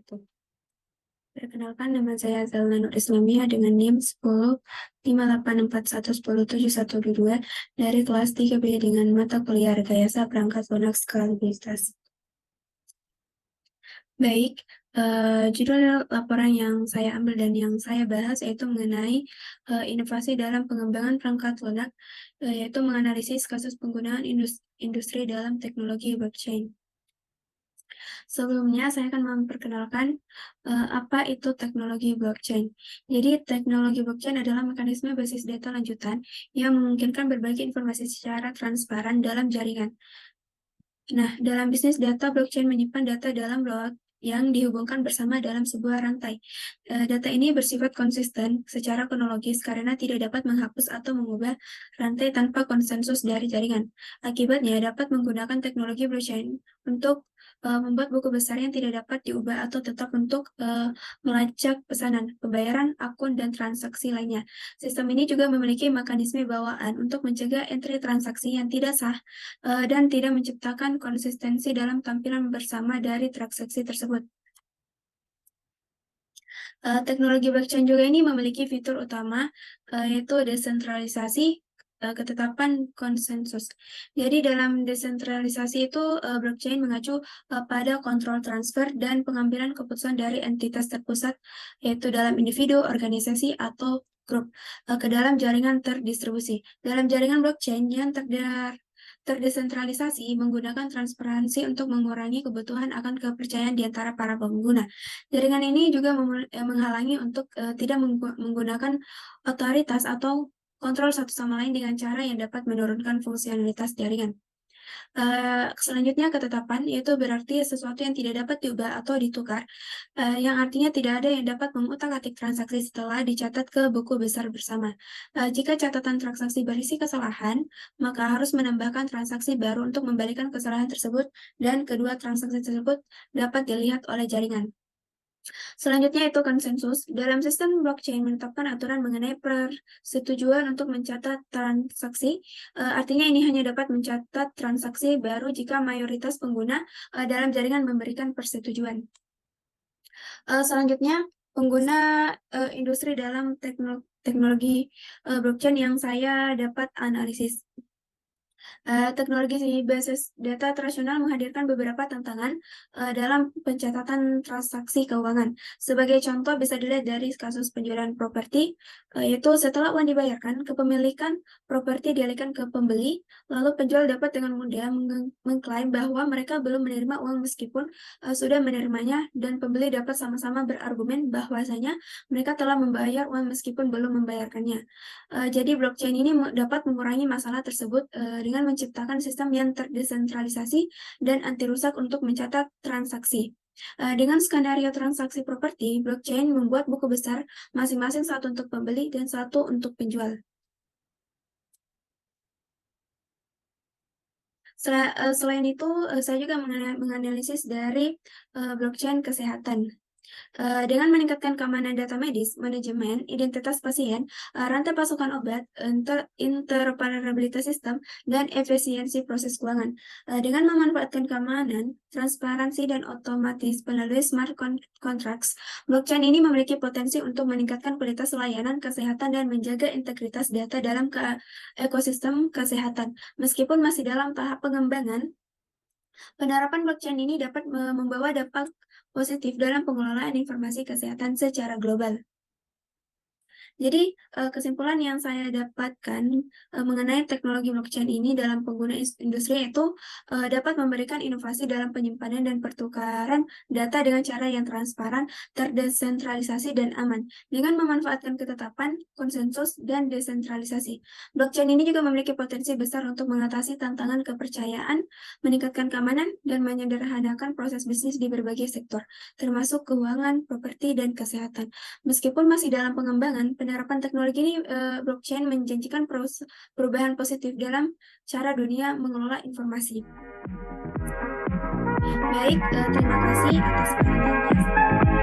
wabarakatuh. Perkenalkan, nama saya Zelna Nur Islamia dengan NIM 105841107122 dari kelas 3B dengan mata kuliah Rekayasa Perangkat Lunak Skalabilitas. Baik, judul laporan yang saya ambil dan yang saya bahas yaitu mengenai inovasi dalam pengembangan perangkat lunak, yaitu menganalisis kasus penggunaan industri dalam teknologi blockchain. Sebelumnya, saya akan memperkenalkan apa itu teknologi blockchain. Jadi, teknologi blockchain adalah mekanisme basis data lanjutan yang memungkinkan berbagi informasi secara transparan dalam jaringan. Nah, dalam bisnis data, blockchain menyimpan data dalam block yang dihubungkan bersama dalam sebuah rantai. Data ini bersifat konsisten secara kronologis karena tidak dapat menghapus atau mengubah rantai tanpa konsensus dari jaringan. Akibatnya, dapat menggunakan teknologi blockchain untuk membuat buku besar yang tidak dapat diubah atau tetap untuk melacak pesanan, pembayaran, akun, dan transaksi lainnya. Sistem ini juga memiliki mekanisme bawaan untuk mencegah entry transaksi yang tidak sah dan tidak menciptakan konsistensi dalam tampilan bersama dari transaksi tersebut. Teknologi blockchain juga ini memiliki fitur utama, yaitu desentralisasi, ketetapan konsensus. Jadi dalam desentralisasi itu blockchain mengacu pada kontrol transfer dan pengambilan keputusan dari entitas terpusat, yaitu dalam individu, organisasi, atau grup ke dalam jaringan terdistribusi. Dalam jaringan blockchain yang terdesentralisasi menggunakan transparansi untuk mengurangi kebutuhan akan kepercayaan di antara para pengguna. Jaringan ini juga menghalangi untuk tidak menggunakan otoritas atau kontrol satu sama lain dengan cara yang dapat menurunkan fungsionalitas jaringan. Selanjutnya ketetapan, yaitu berarti sesuatu yang tidak dapat diubah atau ditukar, yang artinya tidak ada yang dapat mengutak-atik transaksi setelah dicatat ke buku besar bersama. Jika catatan transaksi berisi kesalahan, maka harus menambahkan transaksi baru untuk membalikan kesalahan tersebut, dan kedua transaksi tersebut dapat dilihat oleh jaringan. Selanjutnya itu konsensus. Dalam sistem blockchain menetapkan aturan mengenai persetujuan untuk mencatat transaksi. Artinya ini hanya dapat mencatat transaksi baru jika mayoritas pengguna dalam jaringan memberikan persetujuan. Selanjutnya, pengguna industri dalam teknologi blockchain yang saya dapat analisis. Teknologi basis data tradisional menghadirkan beberapa tantangan dalam pencatatan transaksi keuangan. Sebagai contoh bisa dilihat dari kasus penjualan properti, yaitu setelah uang dibayarkan, kepemilikan properti dialihkan ke pembeli, lalu penjual dapat dengan mudah mengklaim bahwa mereka belum menerima uang meskipun sudah menerimanya, dan pembeli dapat sama-sama berargumen bahwasanya mereka telah membayar uang meskipun belum membayarkannya. Jadi blockchain ini dapat mengurangi masalah tersebut dengan menciptakan sistem yang terdesentralisasi dan anti rusak untuk mencatat transaksi. Dengan skenario transaksi properti, blockchain membuat buku besar masing-masing, satu untuk pembeli dan satu untuk penjual. Selain itu, saya juga menganalisis dari blockchain kesehatan. Dengan meningkatkan keamanan data medis, manajemen identitas pasien, rantai pasokan obat, interoperabilitas sistem, dan efisiensi proses keuangan. Dengan memanfaatkan keamanan, transparansi, dan otomatis melalui smart contracts, blockchain ini memiliki potensi untuk meningkatkan kualitas layanan kesehatan dan menjaga integritas data dalam ekosistem kesehatan. Meskipun masih dalam tahap pengembangan, penerapan blockchain ini dapat membawa dampak positif dalam pengelolaan informasi kesehatan secara global. Jadi, kesimpulan yang saya dapatkan mengenai teknologi blockchain ini dalam pengguna industri itu dapat memberikan inovasi dalam penyimpanan dan pertukaran data dengan cara yang transparan, terdesentralisasi, dan aman. Dengan memanfaatkan ketetapan, konsensus, dan desentralisasi. Blockchain ini juga memiliki potensi besar untuk mengatasi tantangan kepercayaan, meningkatkan keamanan, dan menyederhanakan proses bisnis di berbagai sektor, termasuk keuangan, properti, dan kesehatan. Meskipun masih dalam pengembangan, penerapan teknologi ini blockchain menjanjikan perubahan positif dalam cara dunia mengelola informasi. Baik, terima kasih atas perhatiannya.